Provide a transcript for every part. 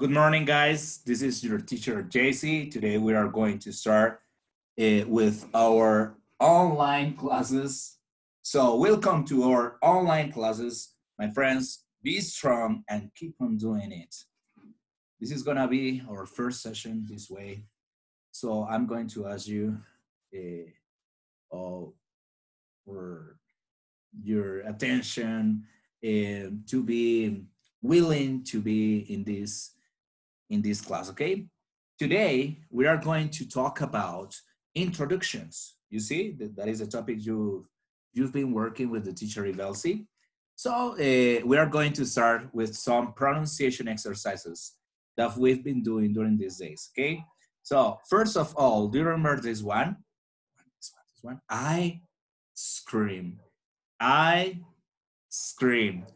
Good morning, guys. This is your teacher, JC. Today we are going to start with our online classes. So welcome to our online classes. My friends, be strong and keep on doing it. This is gonna be our first session this way. So I'm going to ask you for your attention to be willing to be in this class, okay? Today, we are going to talk about introductions. You see, that is a topic you've been working with the teacher Ivelsi. So we are going to start with some pronunciation exercises that we've been doing during these days, okay? So first of all, do you remember this one? This one. I scream. I scream.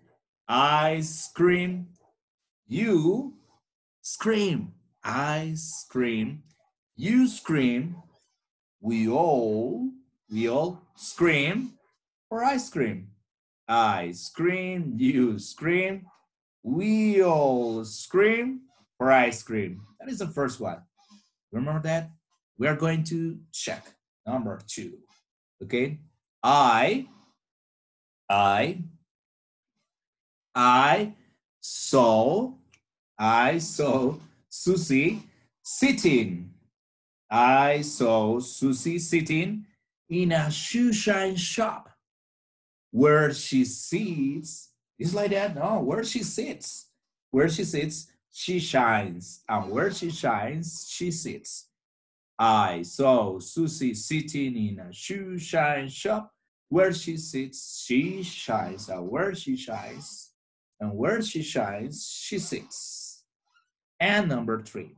I scream. You scream. I scream. You scream. We all scream for ice cream. I scream. You scream. We all scream for ice cream. That is the first one. Remember that? We are going to check number 2. Okay? I saw Susie sitting. I saw Susie sitting in a shoe shine shop. Where she sits, it's like that. No, where she sits. Where she sits, she shines. And where she shines, she sits. I saw Susie sitting in a shoe shine shop. Where she sits, she shines. And where she shines, she sits. And number 3,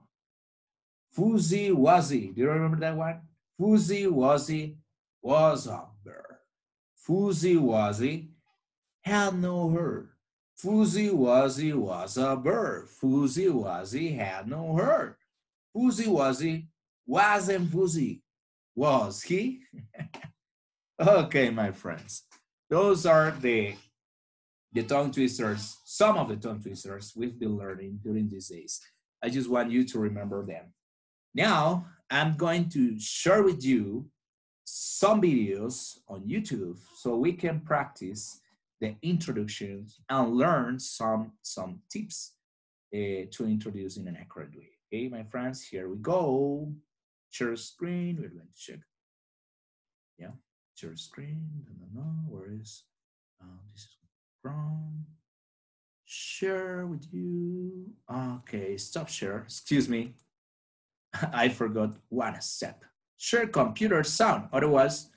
Fuzzy Wuzzy. Do you remember that one? Fuzzy Wuzzy was a bird. Fuzzy Wuzzy had no hair. Fuzzy Wuzzy was a bird. Fuzzy Wuzzy had no hair. Fuzzy Wuzzy wasn't fuzzy. Was he? Okay, my friends. Those are the tongue twisters, some of the tongue twisters we've been learning during these days. I just want you to remember them. Now, I'm going to share with you some videos on YouTube so we can practice the introductions and learn some tips to introduce in an accurate way. Okay, my friends, here we go. Share screen, we're going to check. Yeah, share screen, where is, this is from. Share with you. Okay, stop share, excuse me. I forgot one step. Share computer sound, otherwise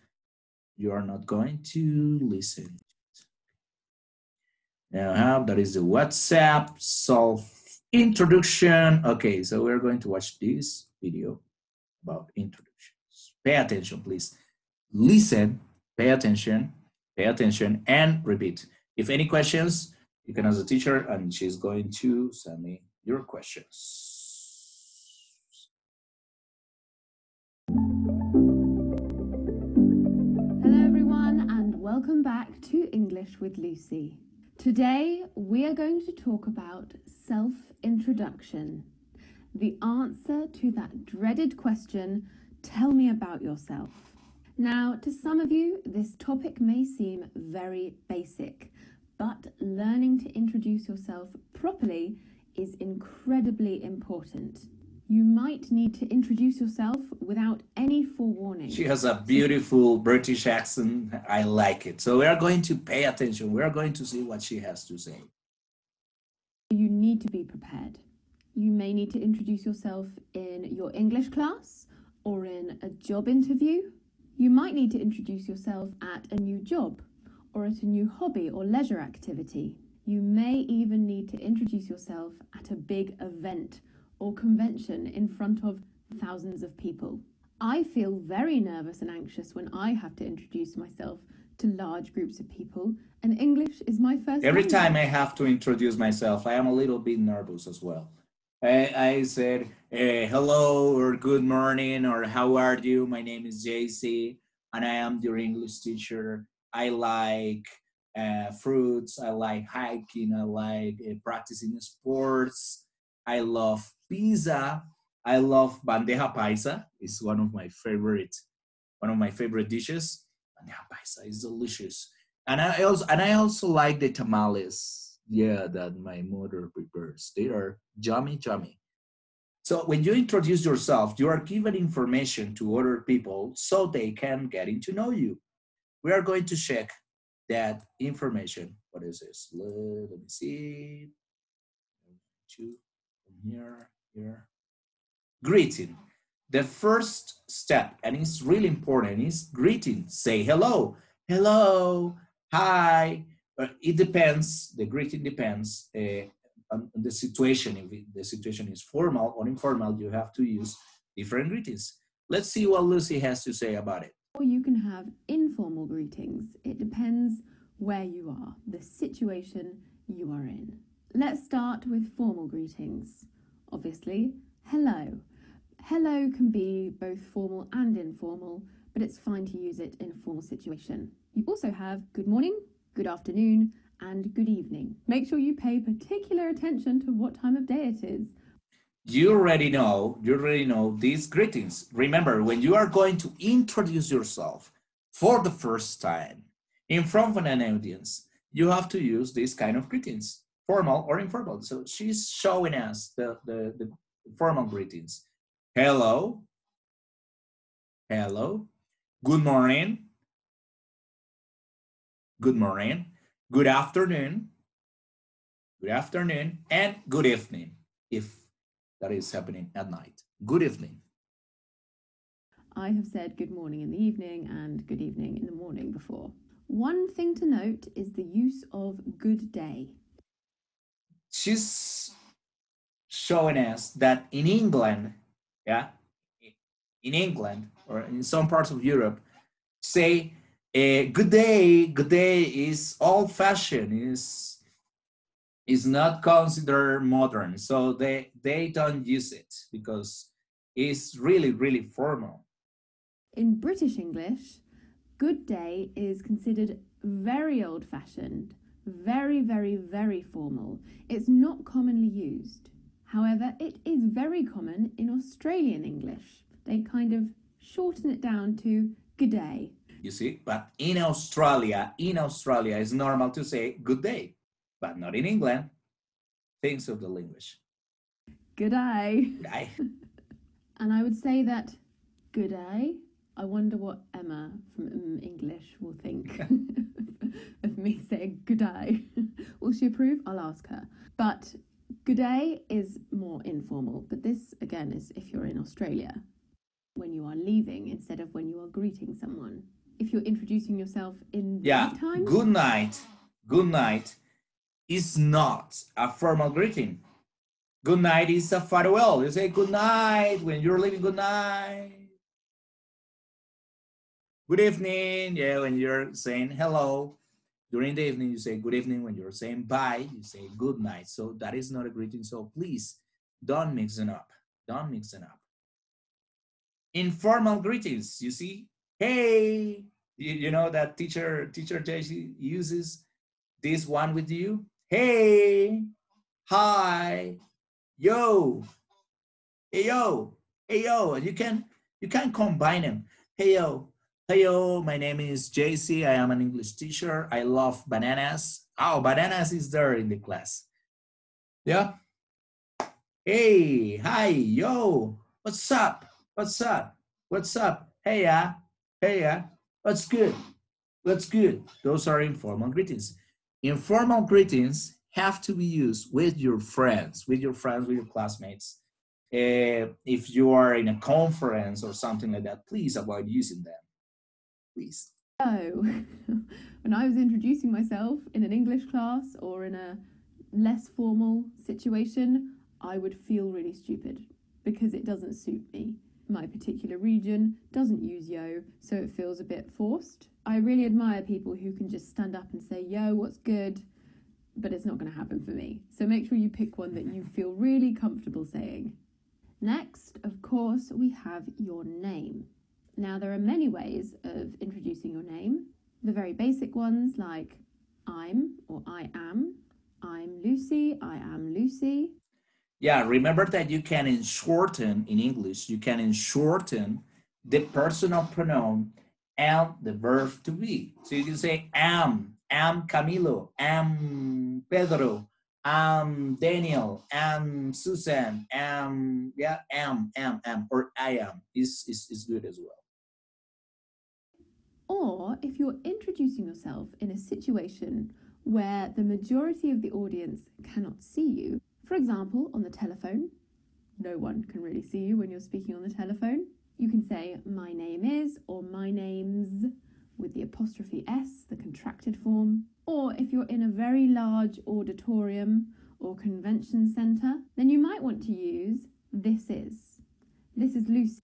you are not going to listen. Now, that is the WhatsApp self introduction. Okay, so we're going to watch this video about introductions. Pay attention, please. Listen, pay attention, and repeat. If any questions, you can ask the teacher and she's going to send me your questions. Hello everyone and welcome back to English with Lucy. Today we are going to talk about self-introduction. The answer to that dreaded question, tell me about yourself. Now, to some of you, this topic may seem very basic, but learning to introduce yourself properly is incredibly important. You might need to introduce yourself without any forewarning. She has a beautiful British accent. I like it. So we are going to pay attention. We are going to see what she has to say. You need to be prepared. You may need to introduce yourself in your English class or in a job interview. You might need to introduce yourself at a new job or at a new hobby or leisure activity. You may even need to introduce yourself at a big event or convention in front of thousands of people. I feel very nervous and anxious when I have to introduce myself to large groups of people, and English is my first Every language. time I have to introduce myself, I am a little bit nervous as well. I said, hello or good morning or how are you? My name is JC and I am your English teacher. I like fruits. I like hiking. I like practicing sports. I love pizza. I love bandeja paisa. It's one of my favorite dishes. Bandeja paisa is delicious. And I also like the tamales. Yeah, that my mother prepares. They are yummy, yummy. So when you introduce yourself, you are giving information to other people so they can getting to know you. We are going to check that information. What is this? Let me see. Two from here. Greeting. The first step, and it's really important, is greeting. Say hello. Hello. Hi. It depends. The greeting depends on the situation. If the situation is formal or informal, you have to use different greetings. Let's see what Lucy has to say about it. Or you can have informal greetings. It depends where you are, the situation you are in. Let's start with formal greetings. Obviously, hello. Hello can be both formal and informal, but it's fine to use it in a formal situation. You also have good morning, good afternoon, and good evening. Make sure you pay particular attention to what time of day it is. You already know these greetings. Remember, when you are going to introduce yourself for the first time in front of an audience, you have to use these kind of greetings, formal or informal. So she's showing us the formal greetings. Hello, hello, good morning, good morning, good afternoon, and good evening, if that is happening at night. Good evening. I have said good morning in the evening and good evening in the morning before. One thing to note is the use of good day. She's showing us that in England, yeah, in England or in some parts of Europe, say good day is old fashioned, is not considered modern. So they don't use it because it's really, really formal. In British English, good day is considered very old fashioned, very, very, very formal. It's not commonly used. However, it is very common in Australian English. They kind of shorten it down to good day. You see, but in Australia, it's normal to say good day, but not in England. Things of the language. Good day. Good day. And I would say that good day. I wonder what Emma from English will think of me saying good day. Will she approve? I'll ask her. But good day is more informal. But this, again, is if you're in Australia, when you are leaving instead of when you are greeting someone. If you're introducing yourself in nighttime. Good night is not a formal greeting. Good night is a farewell. You say good night when you're leaving, good night. Good evening, yeah, when you're saying hello. During the evening, you say good evening. When you're saying bye, you say good night. So that is not a greeting. So please don't mix it up. Don't mix it up. Informal greetings, you see, hey, you know that teacher Jesse uses this one with you. Hey, hi, yo, hey yo, hey yo. You can combine them. Hey yo, my name is JC. I am an English teacher. I love bananas. Oh, bananas is there in the class. Yeah. Hey, hi, yo, what's up? What's up? What's up? Hey, yeah, what's good? What's good? Those are informal greetings. Informal greetings have to be used with your friends, with your classmates. If you are in a conference or something like that, please avoid using them. Please. So, when I was introducing myself in an English class or in a less formal situation, I would feel really stupid because it doesn't suit me. My particular region doesn't use yo, so it feels a bit forced. I really admire people who can just stand up and say, yo, what's good? But it's not going to happen for me. So make sure you pick one that you feel really comfortable saying. Next, of course, we have your name. Now, there are many ways of introducing your name. The very basic ones like I'm or I am. I'm Lucy, I am Lucy. Yeah, remember that you can shorten in English, you can shorten the personal pronoun and the verb to be. So you can say am Camilo, am Pedro, am Daniel, am Susan, am, yeah, am, or I am is good as well. Or if you're introducing yourself in a situation where the majority of the audience cannot see you, for example, on the telephone, no one can really see you when you're speaking on the telephone. You can say, my name is, or my name's, with the apostrophe S, the contracted form. Or if you're in a very large auditorium or convention centre, then you might want to use this is. This is Lucy.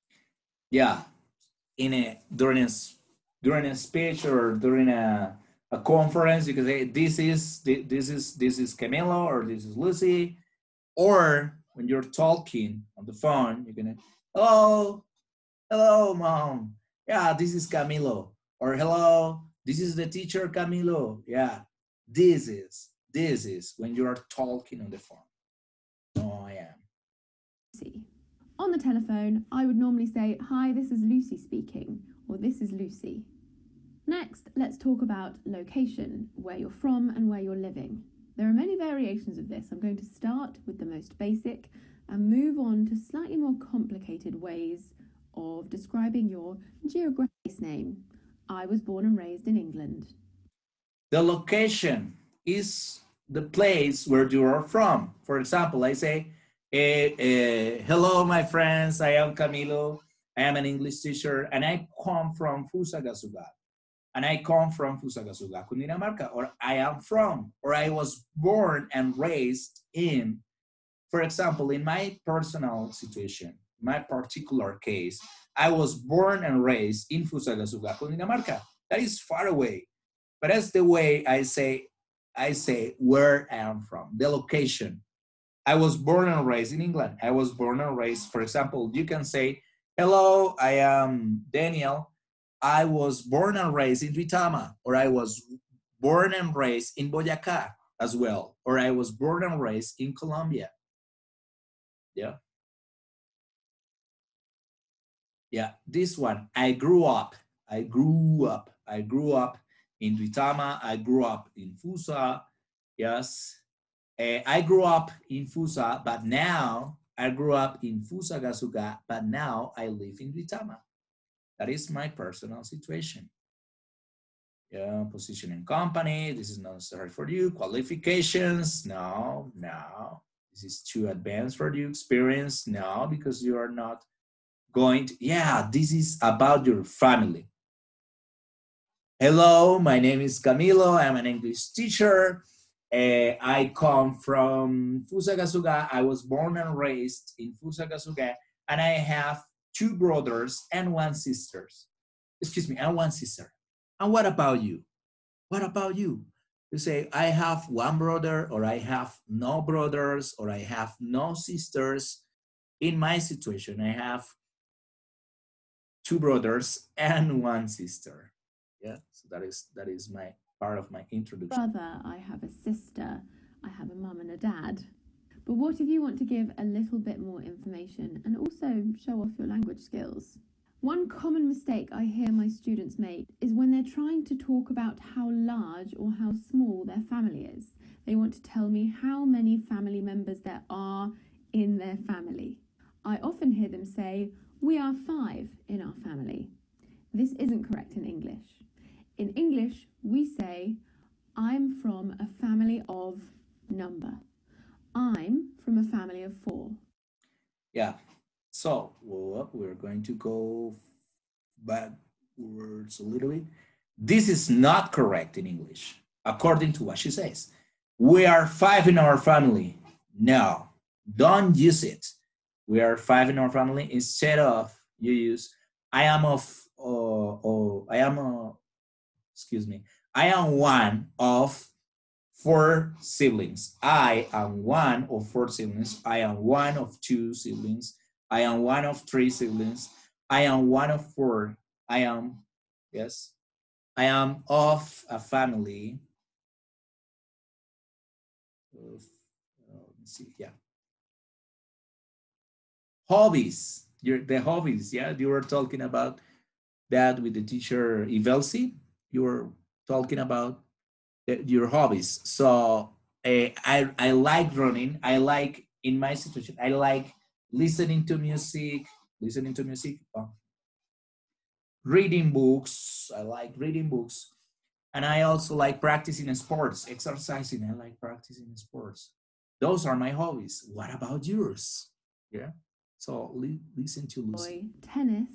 Yeah, in a during a speech or during a conference, you can say this is Camilo or this is Lucy. Or when you're talking on the phone, you can, hello, mom. Yeah, this is Camilo. Or hello, this is the teacher Camilo. Yeah, this is when you are talking on the phone. Oh, I am. Lucy. On the telephone, I would normally say, hi, this is Lucy speaking, or this is Lucy. Next, let's talk about location, where you're from and where you're living. There are many variations of this. I'm going to start with the most basic and move on to slightly more complicated ways of describing your geographic name. I was born and raised in England. The location is the place where you are from. For example, I say, hello, my friends. I am Camilo. I am an English teacher, and I come from Fusagasugá. And I come from Fusagasugá, Cundinamarca, or I am from, or I was born and raised in. For example, in my personal situation, my particular case, I was born and raised in Fusagasugá, Cundinamarca. That is far away. But that's the way I say where I am from, the location. I was born and raised in England. I was born and raised, for example, you can say, hello, I am Daniel. I was born and raised in Duitama, or I was born and raised in Boyacá as well, or I was born and raised in Colombia. Yeah. Yeah, this one, I grew up. I grew up. I grew up in Duitama. I grew up in Fusa. Yes. I grew up in Fusa, but now I grew up in Fusagasugá, but now I live in Duitama. That is my personal situation. Yeah, position in company, this is not necessary for you. Qualifications, no, no. This is too advanced for you. Experience, no, because you are not going to, yeah, this is about your family. Hello, my name is Camilo. I'm an English teacher. I come from Fusagasugá. I was born and raised in Fusagasugá, and I have two brothers and one sister. Excuse me, and one sister. And what about you? What about you? You say, I have one brother, or I have no brothers, or I have no sisters. In my situation, I have two brothers and one sister. Yeah, so that is my part of my introduction. Brother, I have a sister, I have a mum and a dad. But what if you want to give a little bit more information and also show off your language skills? One common mistake I hear my students make is when they're trying to talk about how large or how small their family is. They want to tell me how many family members there are in their family. I often hear them say, we are 5 in our family. This isn't correct in English. In English, we say, I'm from a family of number. I'm from a family of 4. Yeah. So we're going to go backwards a little bit. This is not correct in English, according to what she says. We are 5 in our family. No, don't use it. We are 5 in our family. Instead of you use, I am excuse me, I am one of 4 siblings. I am one of 4 siblings. I am one of 2 siblings. I am one of 3 siblings. I am one of 4. I am, yes, I am of a family of, let me see, yeah. hobbies. The hobbies, yeah? You were talking about that with the teacher Ivelsi. You were talking about your hobbies. So I like running. I like, in my situation, I like listening to music, reading books. I like reading books. And I also like practicing sports, exercising. I like practicing sports. Those are my hobbies. What about yours? Yeah. So listen to Lucy. Tennis.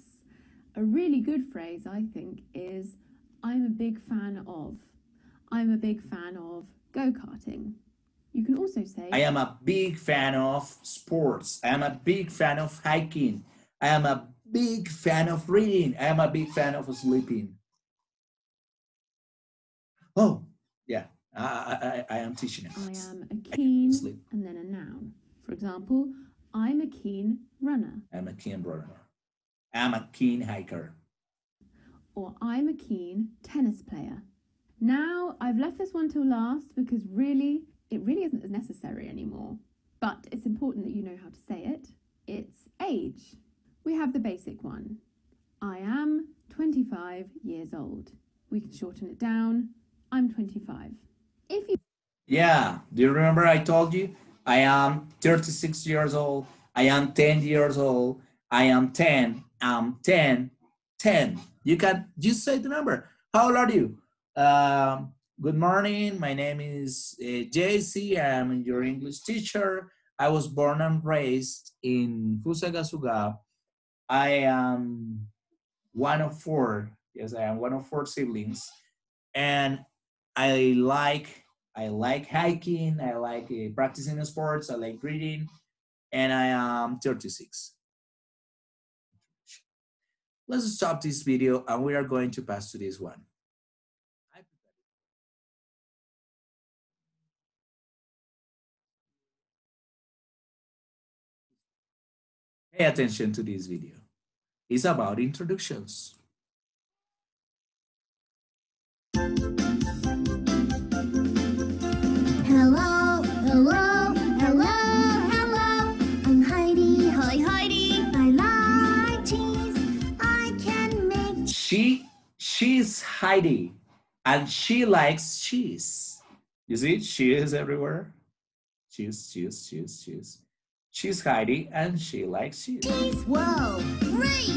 A really good phrase, I think, is I'm a big fan of. I'm a big fan of go-karting. You can also say I am a big fan of sports. I am a big fan of hiking. I am a big fan of reading. I am a big fan of sleeping. Oh, yeah. I am teaching it. I am a keen and then a noun. For example, I'm a keen runner. I'm a keen runner. I'm a keen hiker. Or I'm a keen tennis player. Now, I've left this one till last because really, it really isn't as necessary anymore. But it's important that you know how to say it. It's age. We have the basic one. I am 25 years old. We can shorten it down. I'm 25. If you... Yeah, do you remember I told you? I am 36 years old. I am 10 years old. I am 10. I'm 10. 10. You can just say the number. How old are you? Good morning. My name is JC. I'm your English teacher. I was born and raised in Fusagasugá. I am one of four. Yes, I am one of four siblings. And I like hiking. I like practicing sports. I like reading. And I am 36. Let's stop this video and we are going to pass to this one. Pay attention to this video. It's about introductions. Hello, hello, hello, hello. I'm Heidi. Hi, Heidi. I like cheese. I can make... She's Heidi, and she likes cheese. You see, she is everywhere. Cheese. She's Heidi, and she likes cheese. Cheese, whoa, great.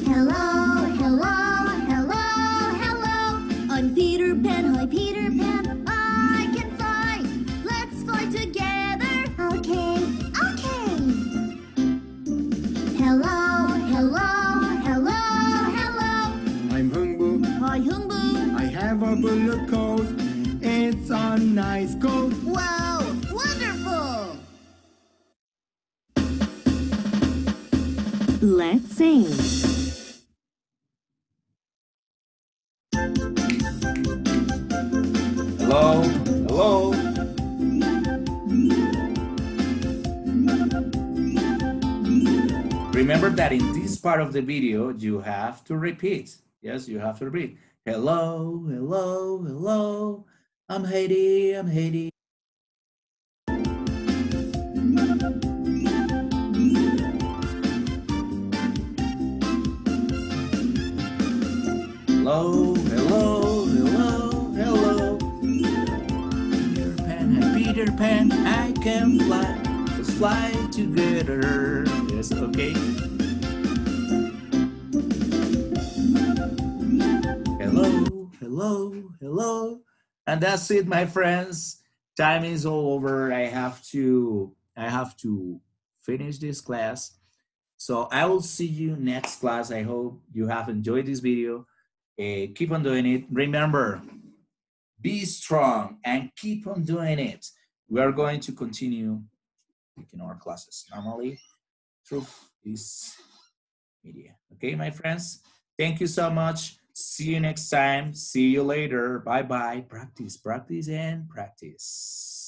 Hello, hello, hello, hello. I'm Peter Pan. Hi, Peter Pan. I can fly. Let's fly together. Okay, okay. Hello, hello, hello, hello. I'm Hungbu. Hi, Hungbu. I have a blue coat. It's a nice coat. Wow, wonderful. Let's sing. Hello, hello. Remember that in this part of the video, you have to repeat. Yes, you have to repeat. Hello, hello, hello. I'm Heidi, I'm Heidi. Hello, hello, hello, hello. Peter Pan, I can fly. Let's fly together. Yes, okay. Hello, hello, hello. And that's it, my friends. Time is all over. I have to finish this class. So I will see you next class. I hope you have enjoyed this video. Keep on doing it. Remember, be strong and keep on doing it. We are going to continue taking our classes normally through this media. Okay, my friends? Thank you so much. See you next time. See you later. Bye-bye. Practice, practice, and practice.